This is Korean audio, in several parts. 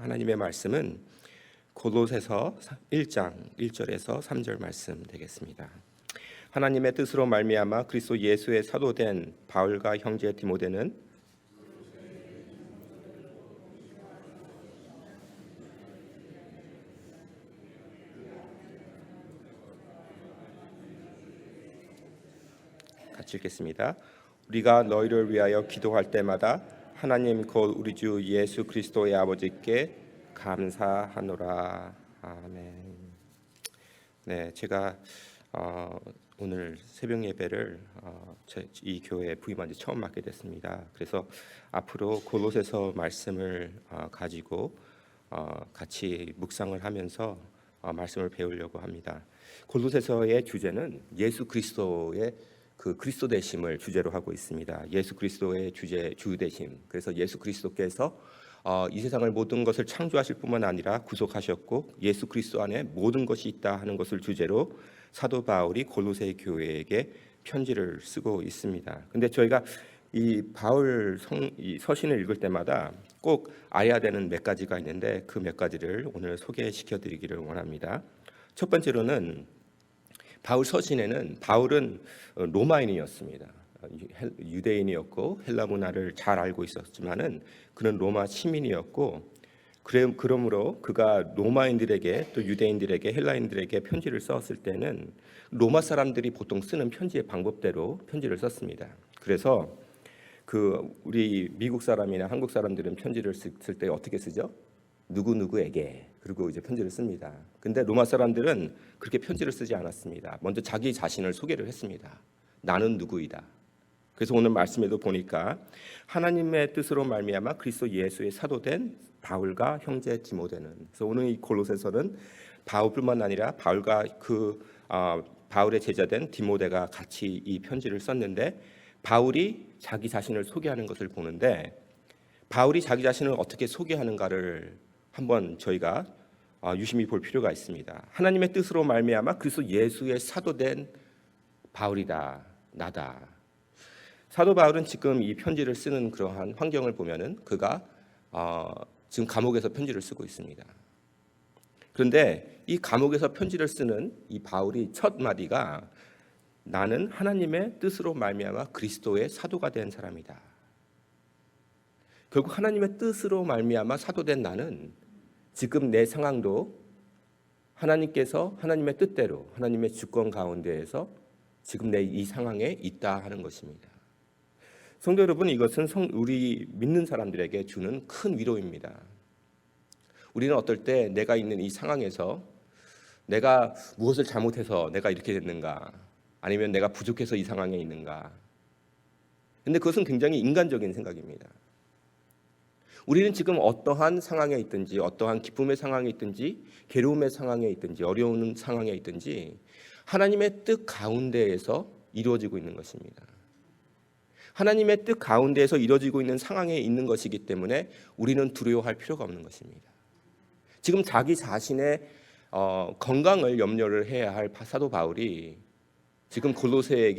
하나님의 말씀은 골로새서 1장 1절에서 3절 말씀 되겠습니다. 하나님의 뜻으로 말미암아 그리스도 예수의 사도된 바울과 형제 디모데는 같이 읽겠습니다. 우리가 너희를 위하여 기도할 때마다 하나님 곧 우리 주 예수 그리스도의 아버지께 감사하노라. 아멘. 네, 제가 오늘 새벽 예배를 이 교회에 부임한 지 처음 맡게 됐습니다. 그래서 앞으로 골로새서 말씀을 가지고 같이 묵상을 하면서 말씀을 배우려고 합니다. 골로새서의 주제는 예수 그리스도의 그 그리스도 되심을 주제로 하고 있습니다. 예수 그리스도의 주 되심. 그래서 예수 그리스도께서 이 세상을 모든 것을 창조하실 뿐만 아니라 구속하셨고 예수 그리스도 안에 모든 것이 있다 하는 것을 주제로 사도 바울이 골로새 교회에게 편지를 쓰고 있습니다. 근데 저희가 이 바울 이 서신을 읽을 때마다 꼭 알아야 되는 몇 가지가 있는데 그 몇 가지를 오늘 소개시켜 드리기를 원합니다. 첫 번째로는 바울 서신에는 바울은 로마인이었습니다. 유대인이었고 헬라 문화를 잘 알고 있었지만은 그는 로마 시민이었고 그러므로 그가 로마인들에게 또 유대인들에게 헬라인들에게 편지를 썼을 때는 로마 사람들이 보통 쓰는 편지의 방법대로 편지를 썼습니다. 그래서 우리 미국 사람이나 한국 사람들은 편지를 쓸 때 어떻게 쓰죠? 누구누구에게 그리고 이제 편지를 씁니다. 근데 로마 사람들은 그렇게 편지를 쓰지 않았습니다. 먼저 자기 자신을 소개를 했습니다. 나는 누구이다. 그래서 오늘 말씀에도 보니까 하나님의 뜻으로 말미암아 그리스도 예수의 사도된 바울과 형제 디모데는, 그래서 오늘 이 골로새서는 바울뿐만 아니라 바울과 바울의 제자된 디모데가 같이 이 편지를 썼는데 바울이 자기 자신을 소개하는 것을 보는데 바울이 자기 자신을 어떻게 소개하는가를 한번 저희가 유심히 볼 필요가 있습니다. 하나님의 뜻으로 말미암아 그리스도 예수의 사도된 바울이다, 나다. 사도 바울은 지금 이 편지를 쓰는 그러한 환경을 보면은 그가 지금 감옥에서 편지를 쓰고 있습니다. 그런데 이 감옥에서 편지를 쓰는 이 바울이 첫 마디가 나는 하나님의 뜻으로 말미암아 그리스도의 사도가 된 사람이다. 결국 하나님의 뜻으로 말미암아 사도된 나는 지금 내 상황도 하나님께서 하나님의 뜻대로 하나님의 주권 가운데에서 지금 내 이 상황에 있다 하는 것입니다. 성도 여러분, 이것은 우리 믿는 사람들에게 주는 큰 위로입니다. 우리는 어떨 때 내가 있는 이 상황에서 내가 무엇을 잘못해서 내가 이렇게 됐는가, 아니면 내가 부족해서 이 상황에 있는가. 근데 그것은 굉장히 인간적인 생각입니다. 우리는 지금 어떠한 상황에 있든지 어떠한 기쁨의 상황에 있든지 괴로움의 상황에 있든지 어려운 상황에 있든지 하나님의 뜻 가운데에서 이루어지고 있는 것입니다. 하나님의 뜻 가운데에서 이루어지고 있는 상황에 있는 것이기 때문에 우리는 두려워할 필요가 없는 것입니다. 지금 자기 자신의 건강을 염려를 해야 할 사도 바울이 지금 골로새에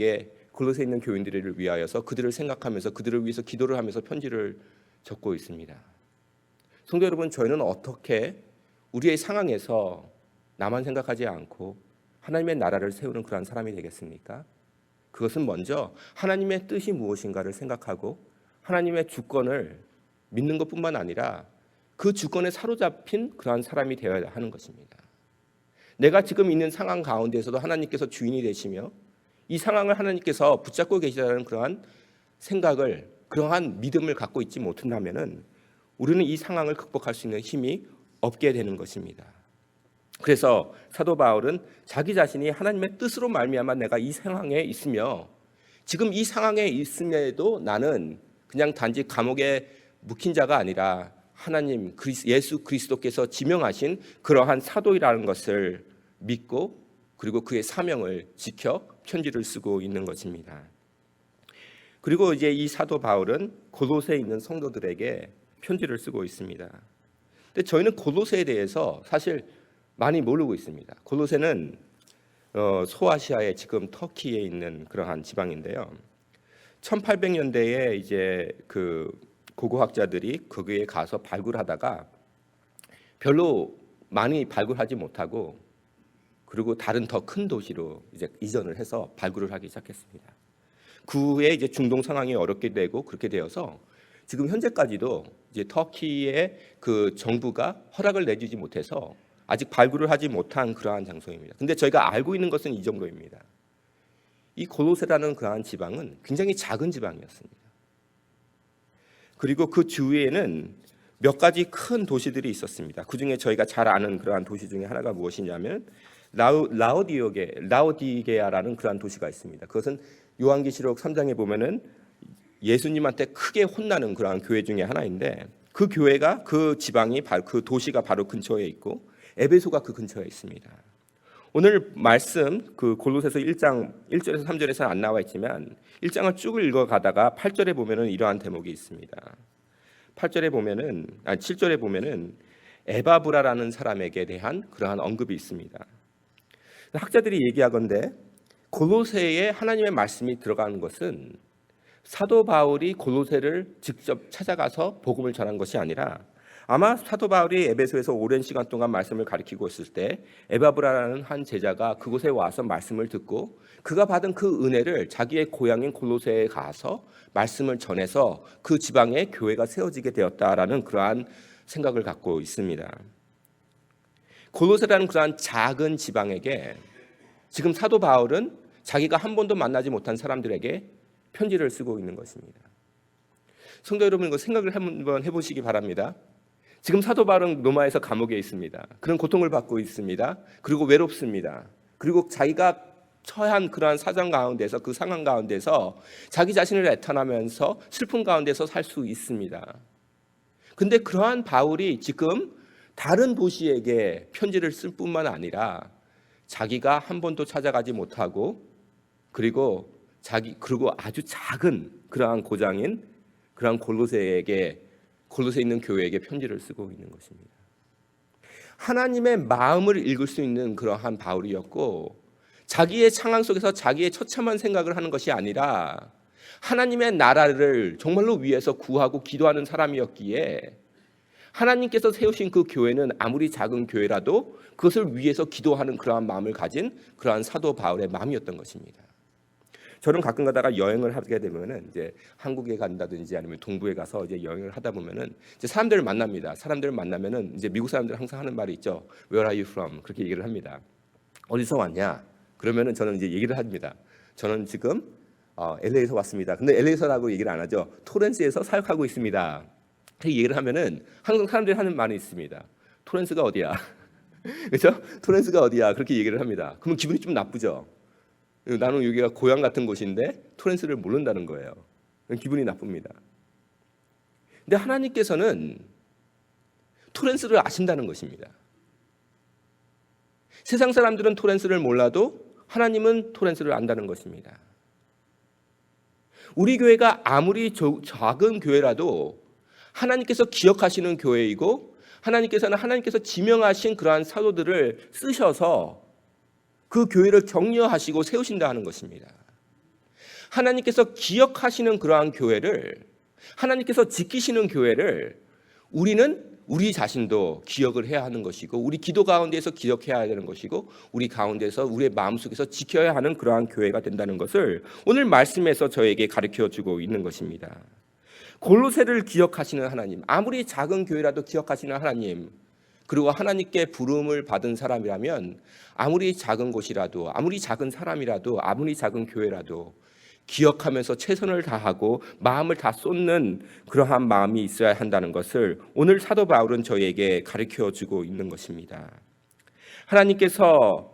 있는 교인들을 위하여서 그들을 생각하면서 그들을 위해서 기도를 하면서 편지를 적고 있습니다. 성도 여러분, 저희는 어떻게 우리의 상황에서 나만 생각하지 않고 하나님의 나라를 세우는 그러한 사람이 되겠습니까? 그것은 먼저 하나님의 뜻이 무엇인가를 생각하고 하나님의 주권을 믿는 것뿐만 아니라 그 주권에 사로잡힌 그러한 사람이 되어야 하는 것입니다. 내가 지금 있는 상황 가운데에서도 하나님께서 주인이 되시며 이 상황을 하나님께서 붙잡고 계시다는 그러한 생각을, 그러한 믿음을 갖고 있지 못한다면은 우리는 이 상황을 극복할 수 있는 힘이 없게 되는 것입니다. 그래서 사도 바울은 자기 자신이 하나님의 뜻으로 말미암아 내가 이 상황에 있으며 지금 이 상황에 있음에도 나는 그냥 단지 감옥에 묵힌 자가 아니라 하나님 예수 그리스도께서 지명하신 그러한 사도이라는 것을 믿고 그리고 그의 사명을 지켜 편지를 쓰고 있는 것입니다. 그리고 이제 이 사도 바울은 골로새에 있는 성도들에게 편지를 쓰고 있습니다. 근데 저희는 골로새에 대해서 사실 많이 모르고 있습니다. 골로새는 소아시아의 지금 터키에 있는 그러한 지방인데요. 1800년대에 이제 그 고고학자들이 거기에 가서 발굴하다가 별로 많이 발굴하지 못하고 그리고 다른 더 큰 도시로 이제 이전을 해서 발굴을 하기 시작했습니다. 그 후에 이제 중동 상황이 어렵게 되고 그렇게 되어서 지금 현재까지도 이제 터키의 그 정부가 허락을 내주지 못해서 아직 발굴을 하지 못한 그러한 장소입니다. 근데 저희가 알고 있는 것은 이 정도입니다. 이 골로새라는 그러한 지방은 굉장히 작은 지방이었습니다. 그리고 그 주위에는 몇 가지 큰 도시들이 있었습니다. 그 중에 저희가 잘 아는 그러한 도시 중에 하나가 무엇이냐면 라오디게아라는 그러한 도시가 있습니다. 그것은 요한계시록 3장에 보면은 예수님한테 크게 혼나는 그러한 교회 중에 하나인데 그 교회가 그 지방이 그 도시가 바로 근처에 있고 에베소가 그 근처에 있습니다. 오늘 말씀 그 골로새서 1장 1절에서 3절에서는 안 나와 있지만 1장을 쭉 읽어가다가 8절에 보면은 이러한 대목이 있습니다. 7절에 보면은 에바브라라는 사람에게 대한 그러한 언급이 있습니다. 학자들이 얘기하건대 골로새에 하나님의 말씀이 들어가는 것은 사도 바울이 골로새를 직접 찾아가서 복음을 전한 것이 아니라 아마 사도 바울이 에베소에서 오랜 시간 동안 말씀을 가르치고 있을 때 에바브라라는 한 제자가 그곳에 와서 말씀을 듣고 그가 받은 그 은혜를 자기의 고향인 골로새에 가서 말씀을 전해서 그 지방에 교회가 세워지게 되었다라는 그러한 생각을 갖고 있습니다. 골로새라는 그러한 작은 지방에게 지금 사도 바울은 자기가 한 번도 만나지 못한 사람들에게 편지를 쓰고 있는 것입니다. 성도 여러분, 이거 생각을 한번 해보시기 바랍니다. 지금 사도 바울은 로마에서 감옥에 있습니다. 그런 고통을 받고 있습니다. 그리고 외롭습니다. 그리고 자기가 처한 그러한 사정 가운데서 그 상황 가운데서 자기 자신을 애탄하면서 슬픔 가운데서 살 수 있습니다. 근데 그러한 바울이 지금 다른 도시에게 편지를 쓸 뿐만 아니라 자기가 한 번도 찾아가지 못하고 그리고 아주 작은 그러한 고장인 그러한 골로새에 있는 교회에게 편지를 쓰고 있는 것입니다. 하나님의 마음을 읽을 수 있는 그러한 바울이었고 자기의 상황 속에서 자기의 처참한 생각을 하는 것이 아니라 하나님의 나라를 정말로 위해서 구하고 기도하는 사람이었기에 하나님께서 세우신 그 교회는 아무리 작은 교회라도 그것을 위해서 기도하는 그러한 마음을 가진 그러한 사도 바울의 마음이었던 것입니다. 저는 가끔 가다가 여행을 하게 되면은 이제 한국에 간다든지 아니면 동부에 가서 이제 여행을 하다 보면은 이제 사람들을 만납니다. 사람들을 만나면은 이제 미국 사람들 항상 하는 말이 있죠. Where are you from? 그렇게 얘기를 합니다. 어디서 왔냐? 그러면은 저는 이제 얘기를 합니다. 저는 지금 LA에서 왔습니다. 근데 LA에서라고 얘기를 안 하죠. 토렌스에서 사역하고 있습니다. 그렇게 얘기를 하면은 항상 사람들이 하는 말이 있습니다. 토렌스가 어디야? 그렇죠? 토렌스가 어디야? 그렇게 얘기를 합니다. 그러면 기분이 좀 나쁘죠. 나는 여기가 고향 같은 곳인데 토렌스를 모른다는 거예요. 기분이 나쁩니다. 근데 하나님께서는 토렌스를 아신다는 것입니다. 세상 사람들은 토렌스를 몰라도 하나님은 토렌스를 안다는 것입니다. 우리 교회가 아무리 작은 교회라도 하나님께서 기억하시는 교회이고 하나님께서 지명하신 그러한 사도들을 쓰셔서 그 교회를 격려하시고 세우신다 하는 것입니다. 하나님께서 기억하시는 그러한 교회를 하나님께서 지키시는 교회를 우리 자신도 기억을 해야 하는 것이고 우리 기도 가운데서 기억해야 되는 것이고 우리 가운데서 우리의 마음속에서 지켜야 하는 그러한 교회가 된다는 것을 오늘 말씀에서 저에게 가르쳐주고 있는 것입니다. 골로새를 기억하시는 하나님, 아무리 작은 교회라도 기억하시는 하나님, 그리고 하나님께 부름을 받은 사람이라면 아무리 작은 곳이라도 아무리 작은 사람이라도 아무리 작은 교회라도 기억하면서 최선을 다하고 마음을 다 쏟는 그러한 마음이 있어야 한다는 것을 오늘 사도 바울은 저희에게 가르쳐주고 있는 것입니다. 하나님께서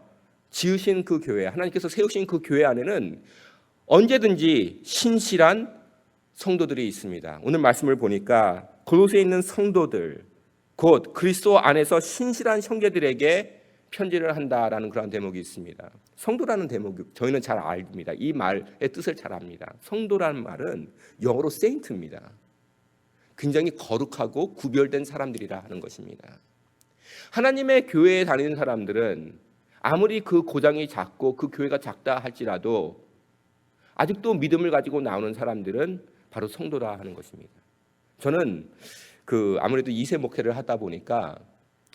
지으신 그 교회, 하나님께서 세우신 그 교회 안에는 언제든지 신실한 성도들이 있습니다. 오늘 말씀을 보니까 골로새에 있는 성도들, 곧 그리스도 안에서 신실한 형제들에게 편지를 한다라는 그런 대목이 있습니다. 성도라는 대목이 저희는 잘 압니다. 이 말의 뜻을 잘 압니다. 성도라는 말은 영어로 세인트입니다. 굉장히 거룩하고 구별된 사람들이라 하는 것입니다. 하나님의 교회에 다니는 사람들은 아무리 그 고장이 작고 그 교회가 작다 할지라도 아직도 믿음을 가지고 나오는 사람들은 바로 성도라 하는 것입니다. 저는 아무래도 2세 목회를 하다 보니까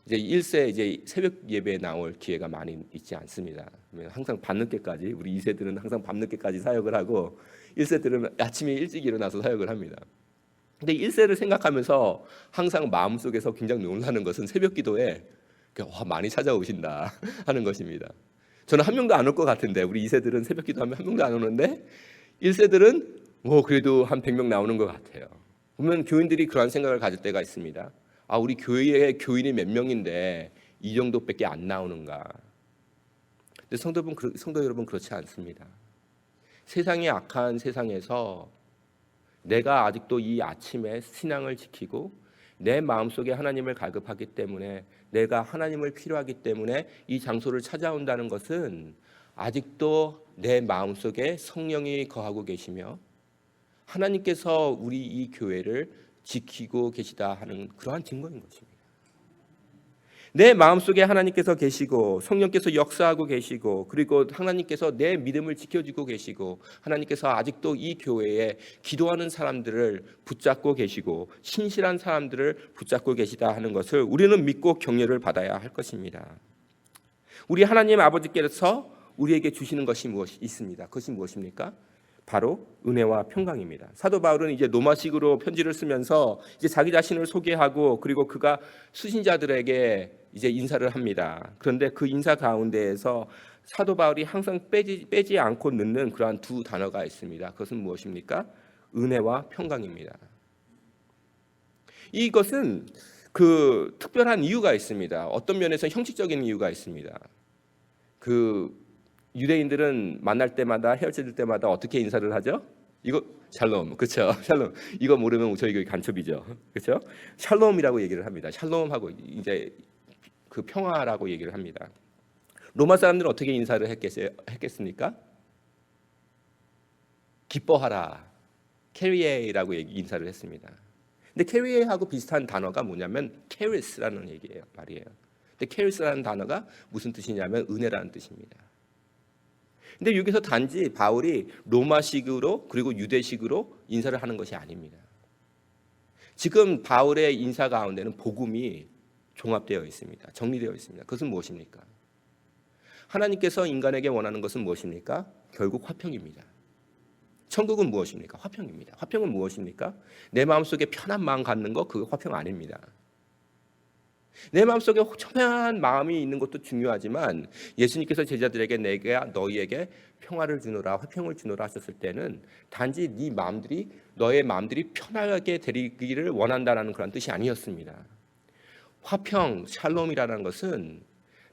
이제 일세 이제 새벽 예배에 나올 기회가 많이 있지 않습니다. 항상 밤늦게까지 우리 2세들은 항상 밤늦게까지 사역을 하고 1세들은 아침에 일찍 일어나서 사역을 합니다. 근데 1세를 생각하면서 항상 마음속에서 굉장히 놀라는 것은 새벽 기도에 많이 찾아오신다 하는 것입니다. 저는 한 명도 안 올 것 같은데 우리 2세들은 새벽 기도하면 한 명도 안 오는데 1세들은 그래도 한 100명 나오는 것 같아요. 보면 교인들이 그런 생각을 가질 때가 있습니다. 우리 교회에 교인이 몇 명인데 이 정도밖에 안 나오는가. 근데 성도 여러분 그렇지 않습니다. 세상이 악한 세상에서 내가 아직도 이 아침에 신앙을 지키고 내 마음속에 하나님을 갈급하기 때문에 내가 하나님을 필요하기 때문에 이 장소를 찾아온다는 것은 아직도 내 마음속에 성령이 거하고 계시며 하나님께서 우리 이 교회를 지키고 계시다 하는 그러한 증거인 것입니다. 내 마음속에 하나님께서 계시고 성령께서 역사하고 계시고 그리고 하나님께서 내 믿음을 지켜주고 계시고 하나님께서 아직도 이 교회에 기도하는 사람들을 붙잡고 계시고 신실한 사람들을 붙잡고 계시다 하는 것을 우리는 믿고 격려를 받아야 할 것입니다. 우리 하나님 아버지께서 우리에게 주시는 것이 무엇이 있습니다. 그것이 무엇입니까? 바로 은혜와 평강입니다. 사도 바울은 이제 로마식으로 편지를 쓰면서 이제 자기 자신을 소개하고 그리고 그가 수신자들에게 이제 인사를 합니다. 그런데 그 인사 가운데에서 사도 바울이 항상 빼지 않고 넣는 그러한 두 단어가 있습니다. 그것은 무엇입니까? 은혜와 평강입니다. 이것은 그 특별한 이유가 있습니다. 어떤 면에서 형식적인 이유가 있습니다. 유대인들은 만날 때마다 헤어질 때마다 어떻게 인사를 하죠? 이거 샬롬, 그렇죠? 샬롬. 이거 모르면 저희 교회 간첩이죠, 그렇죠? 샬롬이라고 얘기를 합니다. 샬롬하고 이제 그 평화라고 얘기를 합니다. 로마 사람들은 어떻게 인사를 했겠습니까? 기뻐하라, 캐리에이라고 인사를 했습니다. 근데 캐리에이하고 비슷한 단어가 뭐냐면 캐리스라는 말이에요. 근데 캐리스라는 단어가 무슨 뜻이냐면 은혜라는 뜻입니다. 근데 여기서 단지 바울이 로마식으로 그리고 유대식으로 인사를 하는 것이 아닙니다. 지금 바울의 인사 가운데는 복음이 종합되어 있습니다. 정리되어 있습니다. 그것은 무엇입니까? 하나님께서 인간에게 원하는 것은 무엇입니까? 결국 화평입니다. 천국은 무엇입니까? 화평입니다. 화평은 무엇입니까? 내 마음속에 편한 마음 갖는 거 그거 화평 아닙니다. 내 마음속에 평안한 마음이 있는 것도 중요하지만 예수님께서 제자들에게 내가 너희에게 평화를 주노라 화평을 주노라 하셨을 때는 단지 너의 마음들이 편하게 되기를 원한다는 그런 뜻이 아니었습니다. 화평, 샬롬이라는 것은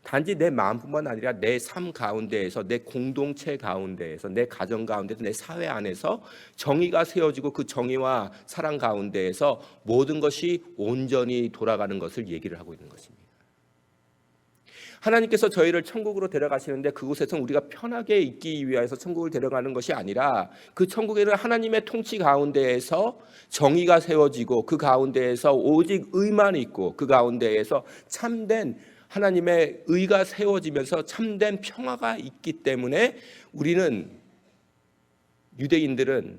단지 내 마음뿐만 아니라 내 삶 가운데에서 내 공동체 가운데에서 내 가정 가운데서 내 사회 안에서 정의가 세워지고 그 정의와 사랑 가운데에서 모든 것이 온전히 돌아가는 것을 얘기를 하고 있는 것입니다. 하나님께서 저희를 천국으로 데려가시는데 그곳에서 우리가 편하게 있기 위해서 천국을 데려가는 것이 아니라 그 천국에는 하나님의 통치 가운데에서 정의가 세워지고 그 가운데에서 오직 의만 있고 그 가운데에서 참된 하나님의 의가 세워지면서 참된 평화가 있기 때문에 우리는 유대인들은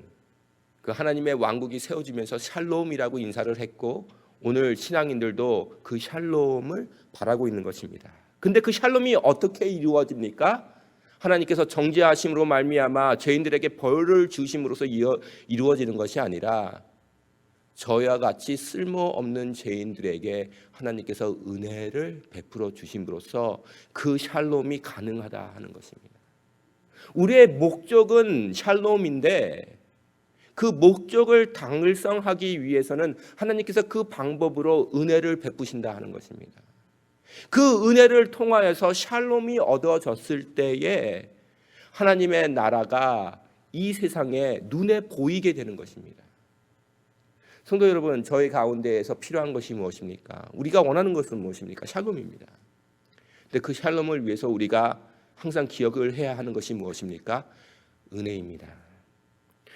그 하나님의 왕국이 세워지면서 샬롬이라고 인사를 했고 오늘 신앙인들도 그 샬롬을 바라고 있는 것입니다. 근데 그 샬롬이 어떻게 이루어집니까? 하나님께서 정죄하심으로 말미암아 죄인들에게 벌을 주심으로써 이루어지는 것이 아니라 저희와 같이 쓸모없는 죄인들에게 하나님께서 은혜를 베풀어 주심으로써 그 샬롬이 가능하다 하는 것입니다. 우리의 목적은 샬롬인데 그 목적을 달성하기 위해서는 하나님께서 그 방법으로 은혜를 베푸신다 하는 것입니다. 그 은혜를 통하여서 샬롬이 얻어졌을 때에 하나님의 나라가 이 세상에 눈에 보이게 되는 것입니다. 성도 여러분, 저희 가운데에서 필요한 것이 무엇입니까? 우리가 원하는 것은 무엇입니까? 샬롬입니다. 근데 그 샬롬을 위해서 우리가 항상 기억을 해야 하는 것이 무엇입니까? 은혜입니다.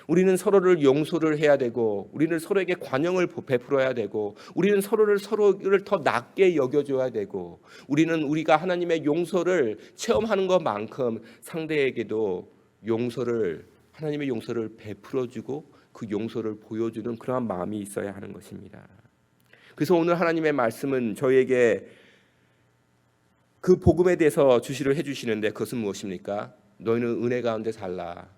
우리는 서로를 용서를 해야 되고 우리는 서로에게 관용을 베풀어야 되고 우리는 서로를 더 낮게 여겨줘야 되고 우리는 우리가 하나님의 용서를 체험하는 것만큼 상대에게도 하나님의 용서를 베풀어주고 그 용서를 보여주는 그러한 마음이 있어야 하는 것입니다. 그래서 오늘 하나님의 말씀은 저희에게 그 복음에 대해서 주시를 해주시는데 그것은 무엇입니까? 너희는 은혜 가운데 살라.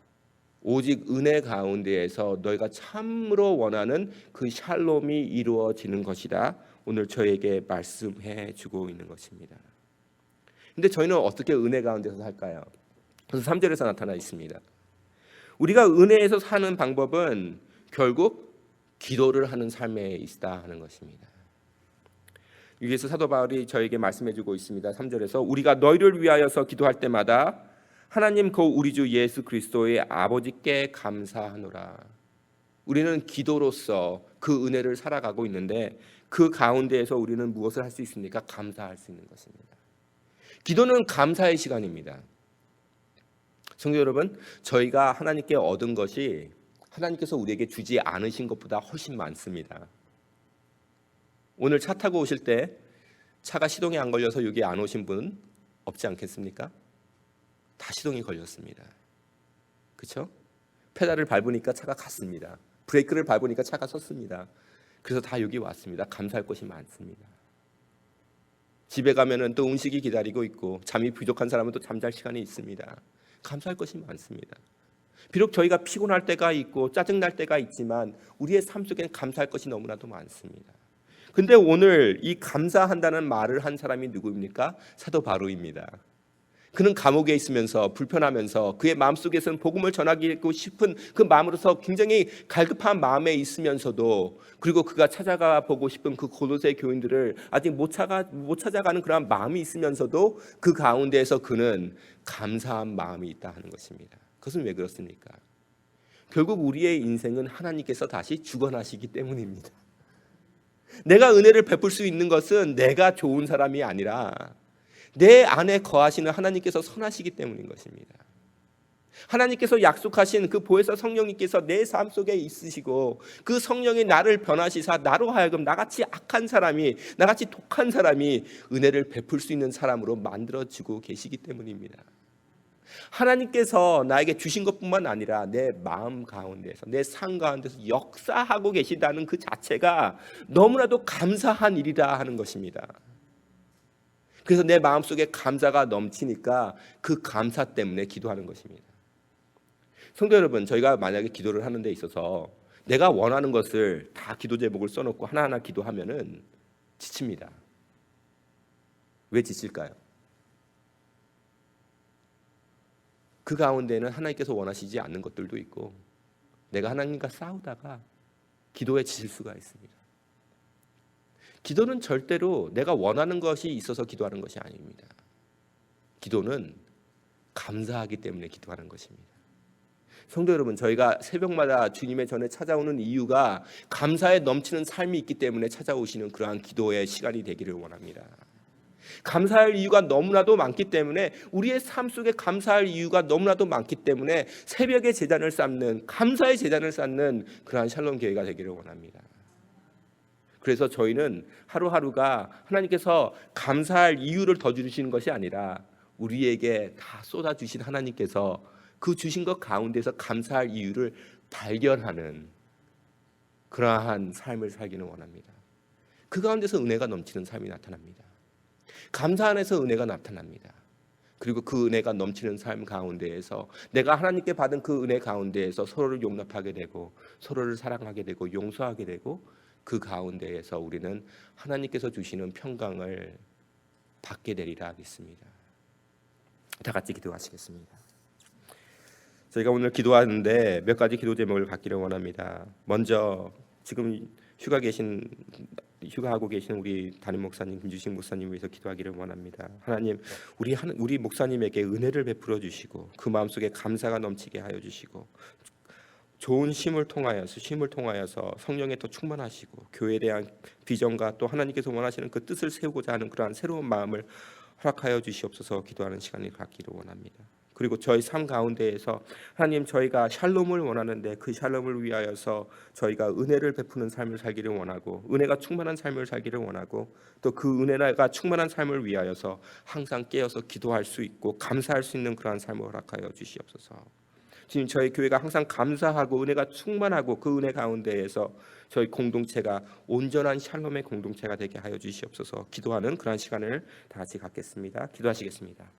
오직 은혜 가운데에서 너희가 참으로 원하는 그 샬롬이 이루어지는 것이다. 오늘 저에게 말씀해 주고 있는 것입니다. 근데 저희는 어떻게 은혜 가운데서 살까요? 그래서 3절에서 나타나 있습니다. 우리가 은혜에서 사는 방법은 결국 기도를 하는 삶에 있다 하는 것입니다. 여기서 사도 바울이 저에게 말씀해 주고 있습니다. 3절에서 우리가 너희를 위하여서 기도할 때마다 하나님 그 우리 주 예수 그리스도의 아버지께 감사하노라. 우리는 기도로서 그 은혜를 살아가고 있는데 그 가운데에서 우리는 무엇을 할 수 있습니까? 감사할 수 있는 것입니다. 기도는 감사의 시간입니다. 성도 여러분, 저희가 하나님께 얻은 것이 하나님께서 우리에게 주지 않으신 것보다 훨씬 많습니다. 오늘 차 타고 오실 때 차가 시동이 안 걸려서 여기 안 오신 분 없지 않겠습니까? 다 시동이 걸렸습니다. 그렇죠? 페달을 밟으니까 차가 갔습니다. 브레이크를 밟으니까 차가 섰습니다. 그래서 다 여기 왔습니다. 감사할 것이 많습니다. 집에 가면은 또 음식이 기다리고 있고 잠이 부족한 사람은 또 잠잘 시간이 있습니다. 감사할 것이 많습니다. 비록 저희가 피곤할 때가 있고 짜증날 때가 있지만 우리의 삶 속에는 감사할 것이 너무나도 많습니다. 근데 오늘 이 감사한다는 말을 한 사람이 누구입니까? 사도 바울입니다. 그는 감옥에 있으면서 불편하면서 그의 마음속에서는 복음을 전하고 싶은 그 마음으로서 굉장히 갈급한 마음에 있으면서도, 그리고 그가 찾아가 보고 싶은 그 고로새 교인들을 아직 못 찾아가는 그런 마음이 있으면서도 그 가운데에서 그는 감사한 마음이 있다 하는 것입니다. 그것은 왜 그렇습니까? 결국 우리의 인생은 하나님께서 다시 주관하시기 때문입니다. 내가 은혜를 베풀 수 있는 것은 내가 좋은 사람이 아니라 내 안에 거하시는 하나님께서 선하시기 때문인 것입니다. 하나님께서 약속하신 그 보혜사 성령님께서 내 삶 속에 있으시고 그 성령이 나를 변화시사 나로 하여금 나같이 악한 사람이, 나같이 독한 사람이 은혜를 베풀 수 있는 사람으로 만들어지고 계시기 때문입니다. 하나님께서 나에게 주신 것뿐만 아니라 내 마음 가운데서, 내 삶 가운데서 역사하고 계시다는 그 자체가 너무나도 감사한 일이다 하는 것입니다. 그래서 내 마음속에 감사가 넘치니까 그 감사 때문에 기도하는 것입니다. 성도 여러분, 저희가 만약에 기도를 하는 데 있어서 내가 원하는 것을 다 기도 제목을 써놓고 하나하나 기도하면은 지칩니다. 왜 지칠까요? 그 가운데는 하나님께서 원하시지 않는 것들도 있고 내가 하나님과 싸우다가 기도에 지칠 수가 있습니다. 기도는 절대로 내가 원하는 것이 있어서 기도하는 것이 아닙니다. 기도는 감사하기 때문에 기도하는 것입니다. 성도 여러분, 저희가 새벽마다 주님의 전에 찾아오는 이유가 감사에 넘치는 삶이 있기 때문에 찾아오시는 그러한 기도의 시간이 되기를 원합니다. 감사할 이유가 너무나도 많기 때문에, 우리의 삶 속에 감사할 이유가 너무나도 많기 때문에 새벽에 제단을 쌓는, 감사의 제단을 쌓는 그러한 샬롬 교회가 되기를 원합니다. 그래서 저희는 하루하루가 하나님께서 감사할 이유를 더 주시는 것이 아니라 우리에게 다 쏟아주신 하나님께서 그 주신 것 가운데서 감사할 이유를 발견하는 그러한 삶을 살기는 원합니다. 그 가운데서 은혜가 넘치는 삶이 나타납니다. 감사 안에서 은혜가 나타납니다. 그리고 그 은혜가 넘치는 삶 가운데에서 내가 하나님께 받은 그 은혜 가운데에서 서로를 용납하게 되고 서로를 사랑하게 되고 용서하게 되고 그 가운데에서 우리는 하나님께서 주시는 평강을 받게 되리라 믿습니다. 다 같이 기도하시겠습니다. 저희가 오늘 기도하는데 몇 가지 기도 제목을 갖기를 원합니다. 먼저 지금 휴가하고 계신 우리 담임 목사님 김주식 목사님 위해서 기도하기를 원합니다. 하나님, 우리 목사님에게 은혜를 베풀어 주시고 그 마음속에 감사가 넘치게 하여 주시고 좋은 쉼을 통하여서 성령에 더 충만하시고 교회에 대한 비전과 또 하나님께서 원하시는 그 뜻을 세우고자 하는 그러한 새로운 마음을 허락하여 주시옵소서. 기도하는 시간을 갖기를 원합니다. 그리고 저희 삶 가운데에서 하나님, 저희가 샬롬을 원하는데 그 샬롬을 위하여서 저희가 은혜를 베푸는 삶을 살기를 원하고 은혜가 충만한 삶을 살기를 원하고 또 그 은혜가 충만한 삶을 위하여서 항상 깨어서 기도할 수 있고 감사할 수 있는 그러한 삶을 허락하여 주시옵소서. 주님, 저희 교회가 항상 감사하고 은혜가 충만하고 그 은혜 가운데에서 저희 공동체가 온전한 샬롬의 공동체가 되게 하여 주시옵소서. 기도하는 그러한 시간을 다 같이 갖겠습니다. 기도하시겠습니다.